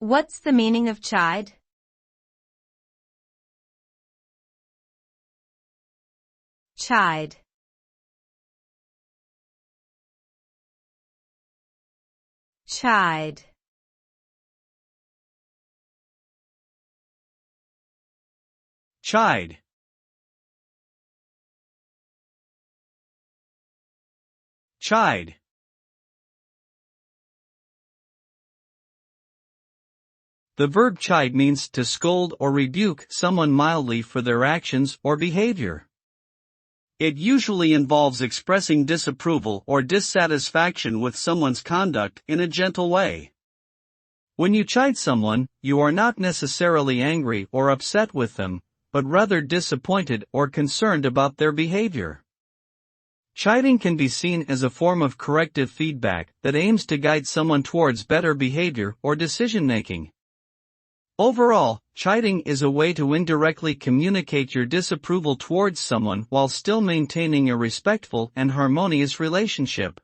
What's the meaning of chide? Chide. Chide. Chide. Chide. The verb chide means to scold or rebuke someone mildly for their actions or behavior. It usually involves expressing disapproval or dissatisfaction with someone's conduct in a gentle way. When you chide someone, you are not necessarily angry or upset with them, but rather disappointed or concerned about their behavior. Chiding can be seen as a form of corrective feedback that aims to guide someone towards better behavior or decision-making. Overall, chiding is a way to indirectly communicate your disapproval towards someone while still maintaining a respectful and harmonious relationship.